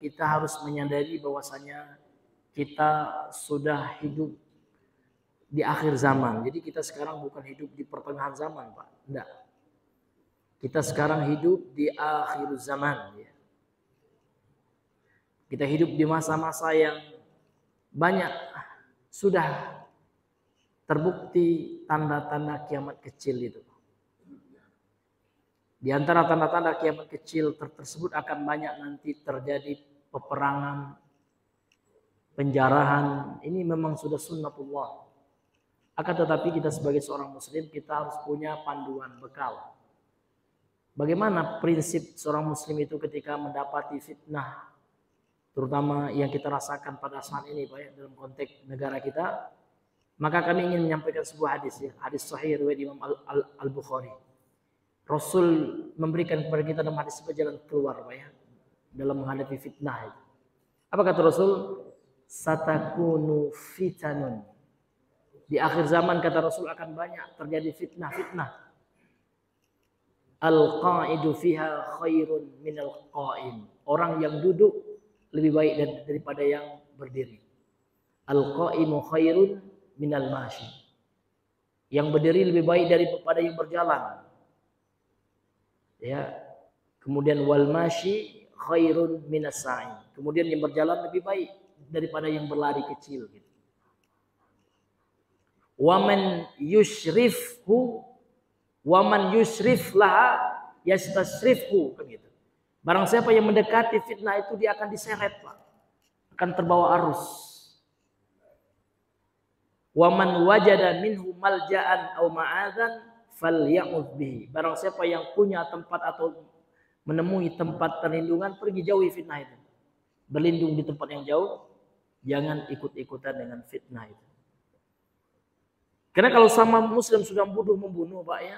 kita harus menyadari bahwasanya kita sudah hidup di akhir zaman. Jadi kita sekarang bukan hidup di pertengahan zaman, Pak. Enggak. Kita sekarang hidup di akhir zaman. Ya. Kita hidup di masa-masa yang banyak sudah terbukti tanda-tanda kiamat kecil itu. Di antara tanda-tanda kiamat kecil tersebut akan banyak nanti terjadi peperangan, penjarahan. Ini memang sudah sunnatullah. Akan tetapi kita sebagai seorang muslim, kita harus punya panduan bekal. Bagaimana prinsip seorang muslim itu ketika mendapati fitnah, terutama yang kita rasakan pada saat ini Pak ya, dalam konteks negara kita. Maka kami ingin menyampaikan sebuah hadis ya, hadis sahih riwayat Imam Al-Bukhari. Rasul memberikan kepada kita dalam hadis jalan keluar Pak ya, dalam menghadapi fitnah itu. Apa kata Rasul? Satakunu fitanun. Di akhir zaman kata Rasul akan banyak terjadi fitnah-fitnah. Al-qa'idu fiha khairun minal qa'im. Orang yang duduk lebih baik daripada yang berdiri. Al-qa'imu khairun minal mashi. Yang berdiri lebih baik daripada yang berjalan. Ya. Kemudian wal mashi khairun minas sa'i. Kemudian yang berjalan lebih baik daripada yang berlari kecil gitu. Waman yushrifhu waman yushrif laha yastashrifhu kan gitu. Barang siapa yang mendekati fitnah itu dia akan diseret Pak. Akan terbawa arus. Waman wajada minhu malja'an aw ma'adzan falya'udz bihi. Barang siapa yang punya tempat atau menemui tempat perlindungan, pergi jauhi fitnah itu. Berlindung di tempat yang jauh, jangan ikut-ikutan dengan fitnah itu. Karena kalau sama muslim sudah membunuh Pak ya,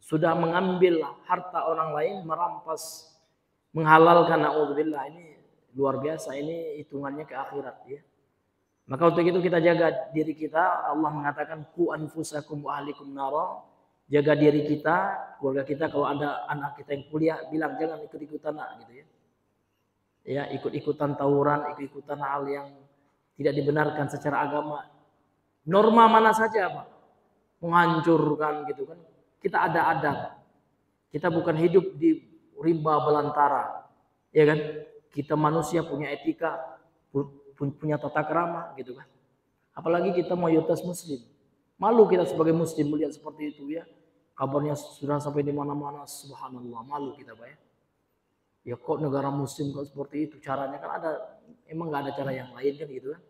sudah mengambil harta orang lain, merampas, menghalalkan, na'udzubillah, ini luar biasa, ini hitungannya ke akhirat ya. Maka untuk itu kita jaga diri kita. Allah mengatakan ku anfusakum wa ahlikum nara. Jaga diri kita, keluarga kita. Kalau ada anak kita yang kuliah, bilang jangan ikut-ikutan gitu ya. Ya, ikut-ikutan tawuran, ikut-ikutan hal yang tidak dibenarkan secara agama. Norma mana saja Pak, menghancurkan gitu kan. Kita ada adab. Kita bukan hidup di rimba belantara, ya kan? Kita manusia punya etika, punya tata krama gitu kan. Apalagi kita mayoritas muslim. Malu kita sebagai muslim melihat seperti itu ya. Kabarnya sudah sampai di mana-mana, subhanallah, malu kita Pak ya. Ya kok negara muslim kok seperti itu caranya, kan ada, emang nggak ada cara yang lain kan gitu kan.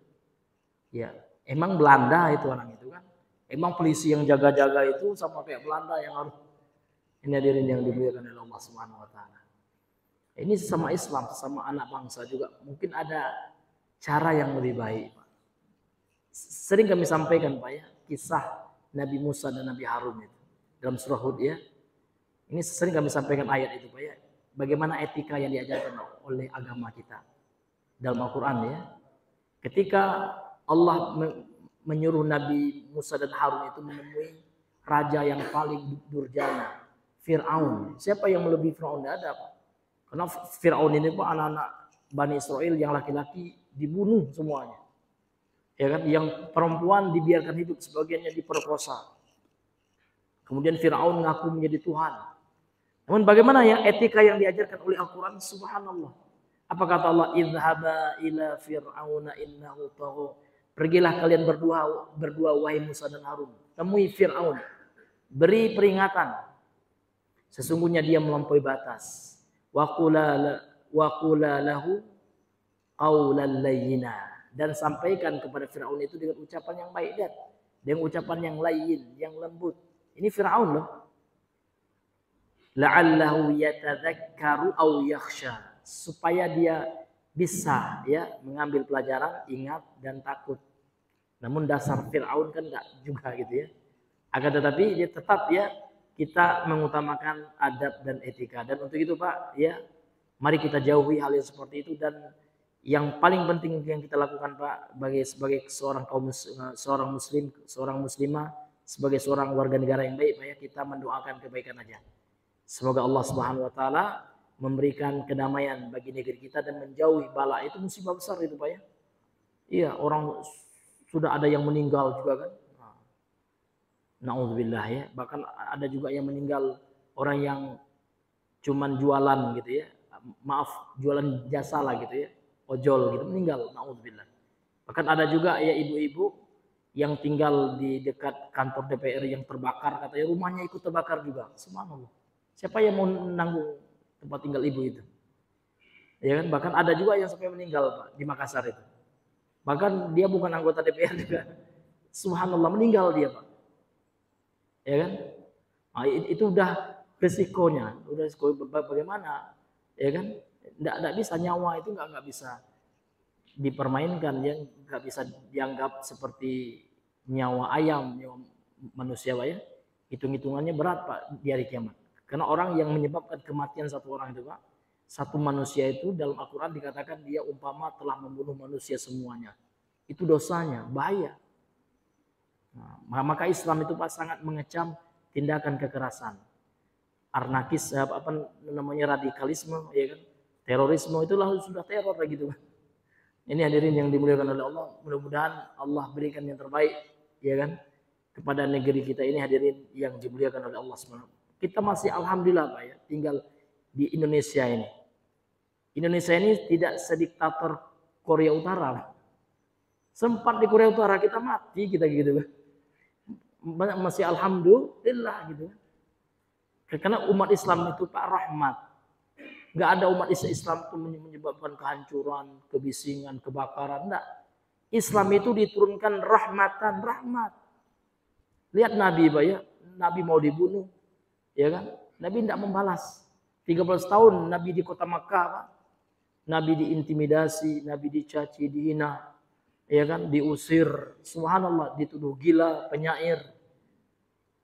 Ya. Emang Belanda itu orang itu kan. Emang polisi yang jaga-jaga itu sama kayak Belanda yang harus. Ini hadirin yang dimuliakan oleh Allah Subhanahu wa taala. Ini sesama Islam, sesama anak bangsa juga mungkin ada cara yang lebih baik, Pak. Sering kami sampaikan Pak ya, kisah Nabi Musa dan Nabi Harun itu dalam surah Hud ya. Ini sering kami sampaikan ayat itu Pak ya. Bagaimana etika yang diajarkan oleh agama kita dalam Al-Qur'an ya. Ketika Allah menyuruh Nabi Musa dan Harun itu menemui raja yang paling durjana, Fir'aun. Siapa yang melebihi Fir'aun? Tidak ada Pak. Karena Fir'aun ini Pak, anak-anak Bani Israel yang laki-laki dibunuh semuanya. Ya kan? Yang perempuan dibiarkan hidup, sebagiannya diperkosa. Kemudian Fir'aun ngaku menjadi Tuhan. Namun bagaimana ya etika yang diajarkan oleh Al-Quran? Subhanallah. Apa kata Allah? Idhaba ila fir'auna innahu tagha. Pergilah kalian berdua wahai Musa dan Harun. Temui Fir'aun. Beri peringatan. Sesungguhnya dia melampaui batas. Wa qula lahu qawlan layyina. Dan sampaikan kepada Fir'aun itu dengan ucapan yang baik. Lihat. Dengan ucapan yang layyin, yang lembut. Ini Fir'aun loh. La'allahu yatadzakkaru aw yakhsha. Supaya dia bisa ya mengambil pelajaran, ingat dan takut. Namun dasar Fir'aun kan enggak juga gitu ya. Akan tetapi dia tetap ya kita mengutamakan adab dan etika. Dan untuk itu Pak ya, mari kita jauhi hal yang seperti itu. Dan yang paling penting yang kita lakukan Pak sebagai seorang seorang muslim, seorang muslimah, sebagai seorang warga negara yang baik Pak ya, kita mendoakan kebaikan aja. Semoga Allah Subhanahu wa taala memberikan kedamaian bagi negeri kita dan menjauhi bala. Itu musibah besar itu Pak ya. Iya, orang sudah ada yang meninggal juga kan. Na'udzubillah ya. Bahkan ada juga yang meninggal orang yang cuman jualan gitu ya. Maaf, jualan jasa lah gitu ya. Ojol gitu meninggal. Na'udzubillah. Bahkan ada juga ya ibu-ibu yang tinggal di dekat kantor DPR yang terbakar, katanya rumahnya ikut terbakar juga. Subhanallah. Siapa yang mau menanggung tempat tinggal ibu itu? Ya kan? Bahkan ada juga yang sampai meninggal Pak di Makassar itu. Bahkan dia bukan anggota DPR juga. Subhanallah, meninggal dia Pak. Ya kan? Nah, itu udah resikonya. Udah resiko bagaimana? Ya kan? Nggak bisa, nyawa itu nggak bisa dipermainkan, ya nggak bisa dianggap seperti nyawa ayam, nyawa manusia Pak ya. Hitung-hitungannya berat Pak di hari kiamat. Karena orang yang menyebabkan kematian satu orang itu Pak, satu manusia itu dalam Al-Quran dikatakan dia umpama telah membunuh manusia semuanya. Itu dosanya, bahaya. Nah, maka Islam itu Pak sangat mengecam tindakan kekerasan. Anarkis, apa namanya, radikalisme, ya kan? Terorisme itulah sudah teror gitu kan. Ini hadirin yang dimuliakan oleh Allah, mudah-mudahan Allah berikan yang terbaik, ya kan, kepada negeri kita ini hadirin yang dimuliakan oleh Allah SWT. Kita masih alhamdulillah Pak ya, tinggal di Indonesia ini. Indonesia ini tidak sediktator Korea Utara. Sempat di Korea Utara kita mati kita gitu kan. Masih alhamdulillah gitu. Karena umat Islam itu Pak rahmat. Nggak ada umat Islam itu menyebabkan kehancuran, kebisingan, kebakaran. Enggak. Islam itu diturunkan rahmatan, rahmat. Lihat Nabi Pak ya, Nabi mau dibunuh, ya kan? Nabi tidak membalas. 13 tahun Nabi di kota Makkah Pak. Nabi diintimidasi, Nabi dicaci, dihina, ya kan? Diusir, subhanallah, dituduh gila, penyair.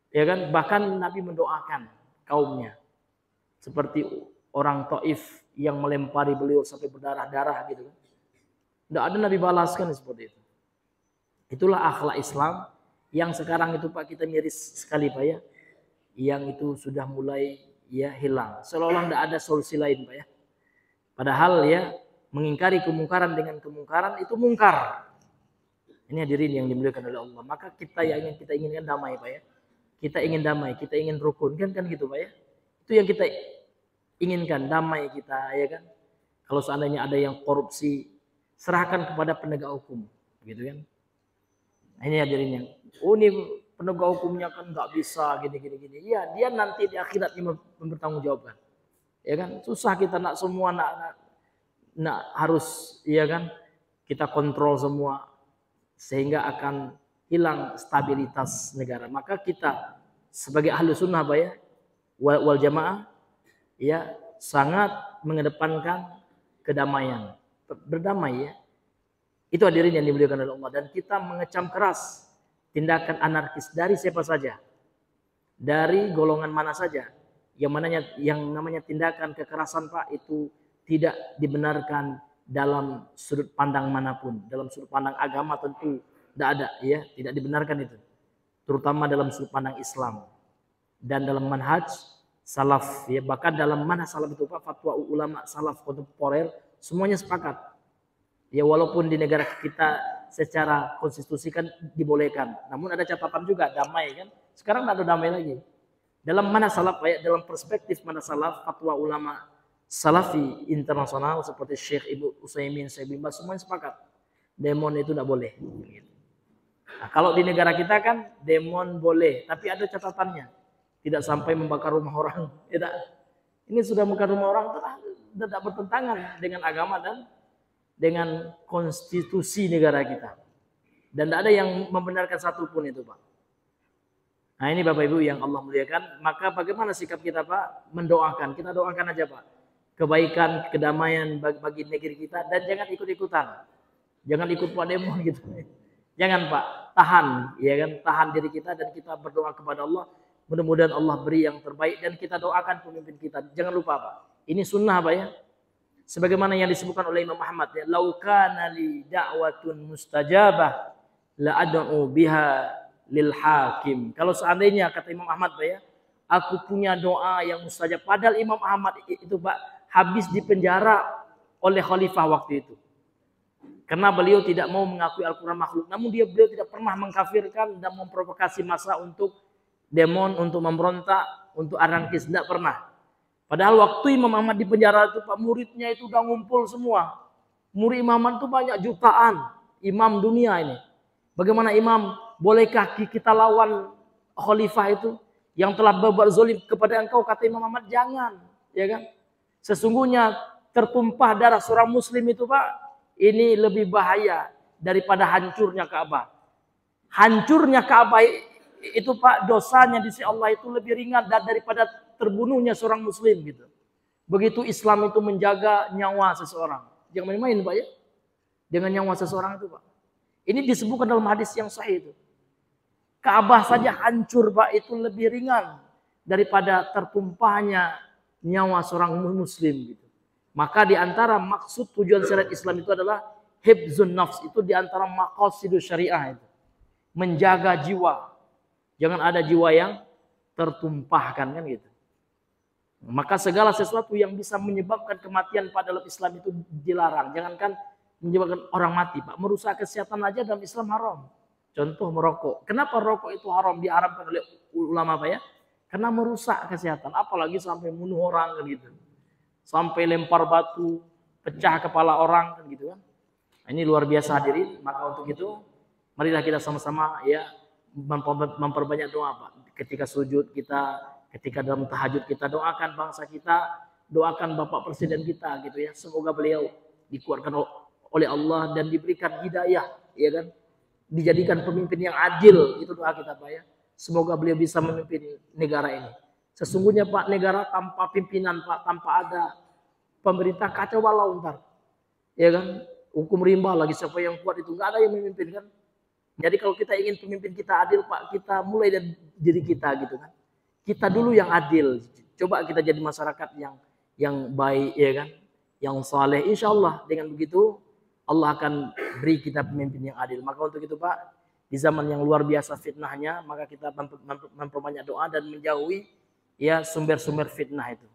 Ya kan? Bahkan Nabi mendoakan kaumnya. Seperti orang Taif yang melempari beliau sampai berdarah-darah gitu kan. Tidak ada Nabi balaskan seperti itu. Itulah akhlak Islam yang sekarang itu Pak kita miris sekali Pak ya. Yang itu sudah mulai ya hilang. Seolah-olah tidak ada solusi lain Pak ya. Padahal ya mengingkari kemungkaran dengan kemungkaran itu mungkar. Ini hadirin yang dimuliakan oleh Allah. Maka kita inginkan damai Pak ya. Kita ingin damai, kita ingin rukun kan gitu Pak ya. Itu yang kita inginkan, damai kita, ya kan. Kalau seandainya ada yang korupsi, serahkan kepada penegak hukum, gitu kan. Nah, ini hadirin yang, ini penegak hukumnya kan nggak bisa gini. Ya, dia nanti di akhirat mempertanggung jawabkan, ya kan. Susah kita nak semua nak harus, ya kan. Kita kontrol semua sehingga akan hilang stabilitas negara. Maka kita sebagai ahlu sunnah Pak ya, wal jamaah, ya sangat mengedepankan kedamaian, berdamai ya. Itu hadirin yang dimuliakan oleh Allah. Dan kita mengecam keras tindakan anarkis dari siapa saja, dari golongan mana saja, yang namanya tindakan kekerasan Pak itu tidak dibenarkan dalam sudut pandang manapun. Dalam sudut pandang agama tentu tidak ada ya, tidak dibenarkan itu. Terutama dalam sudut pandang Islam dan dalam manhaj salaf ya, bahkan dalam manhaj salaf itu Pak, fatwa ulama salaf kontemporer semuanya sepakat. Ya walaupun di negara kita secara konstitusi kan dibolehkan, namun ada catatan juga damai kan. Sekarang tidak ada damai lagi. Dalam manhaj salaf ya, dalam perspektif manhaj salaf, fatwa ulama salafi internasional seperti Syekh Ibnu Utsaimin, Syekh bin Baz semuanya sepakat. Demon itu tidak boleh. Nah, kalau di negara kita kan demon boleh, tapi ada catatannya. Tidak sampai membakar rumah orang. Tidak. Ini sudah membakar rumah orang tidak bertentangan dengan agama dan dengan konstitusi negara kita. Dan tidak ada yang membenarkan satupun itu Pak. Nah ini Bapak Ibu yang Allah muliakan. Maka bagaimana sikap kita Pak? Mendoakan. Kita doakan aja Pak. Kebaikan, kedamaian bagi negeri kita. Dan jangan ikut-ikutan. Jangan ikut Pak demo gitu. Jangan Pak. Tahan. Ya kan? Tahan diri kita dan kita berdoa kepada Allah. Mudah-mudahan Allah beri yang terbaik dan kita doakan pemimpin kita. Jangan lupa Pak. Ini sunnah Pak ya. Sebagaimana yang disebutkan oleh Imam Ahmad ya. Lau kana li da'watun mustajabah la ad'u biha lil hakim. Kalau seandainya kata Imam Ahmad Pak ya, aku punya doa yang mustajab. Padahal Imam Ahmad itu Pak habis dipenjara oleh khalifah waktu itu. Karena beliau tidak mau mengakui Al-Quran makhluk. Namun beliau tidak pernah mengkafirkan dan memprovokasi massa untuk demon, untuk memberontak, untuk anarkis. Tidak pernah. Padahal waktu Imam Ahmad di penjara itu, Pak, muridnya itu udah ngumpul semua. Murid Imam Ahmad itu banyak jutaan. Imam dunia ini. Bagaimana Imam, bolehkah kita lawan khalifah itu yang telah berbuat zalim kepada engkau? Kata Imam Ahmad, jangan. Ya kan? Sesungguhnya tertumpah darah seorang muslim itu, Pak, ini lebih bahaya daripada hancurnya Ka'bah. Hancurnya Ka'bah itu, Pak, dosanya di sisi Allah itu lebih ringan daripada terbunuhnya seorang muslim gitu. Begitu Islam itu menjaga nyawa seseorang. Jangan main-main, Pak, ya. Dengan nyawa seseorang itu, Pak. Ini disebutkan dalam hadis yang sahih itu. Ka'bah saja hancur, Pak, itu lebih ringan daripada tertumpahnya nyawa seorang muslim gitu. Maka di antara maksud tujuan syariat Islam itu adalah hifzun nafs, itu di antara maqasidus syariah itu. Menjaga jiwa. Jangan ada jiwa yang tertumpahkan kan gitu. Maka segala sesuatu yang bisa menyebabkan kematian pada dalam Islam itu dilarang. Jangankan menyebabkan orang mati, Pak. Merusak kesehatan aja dalam Islam haram. Contoh merokok. Kenapa rokok itu haram diharamkan oleh ulama, Pak, ya? Karena merusak kesehatan. Apalagi sampai membunuh orang kan gitu. Sampai lempar batu, pecah kepala orang kan gitu kan. Ini luar biasa hadirin. Maka untuk itu marilah kita sama-sama ya memperbanyak doa, Pak. Ketika sujud kita, ketika dalam tahajud kita doakan bangsa kita, doakan Bapak Presiden kita gitu ya. Semoga beliau dikuatkan oleh Allah dan diberikan hidayah, ya kan? Dijadikan pemimpin yang adil, itu doa kita, Pak, ya. Semoga beliau bisa memimpin negara ini. Sesungguhnya, Pak, negara tanpa pimpinan, Pak, tanpa ada pemerintah kacau balau ntar. Ya kan? Hukum rimba lagi, siapa yang kuat itu nggak ada yang memimpin kan. Jadi kalau kita ingin pemimpin kita adil, Pak, kita mulai dari diri kita gitu kan. Kita dulu yang adil. Coba kita jadi masyarakat yang baik, ya kan? Yang saleh. Insya Allah dengan begitu Allah akan beri kita pemimpin yang adil. Maka untuk itu, Pak, di zaman yang luar biasa fitnahnya, maka kita memperbanyak doa dan menjauhi ya sumber-sumber fitnah itu.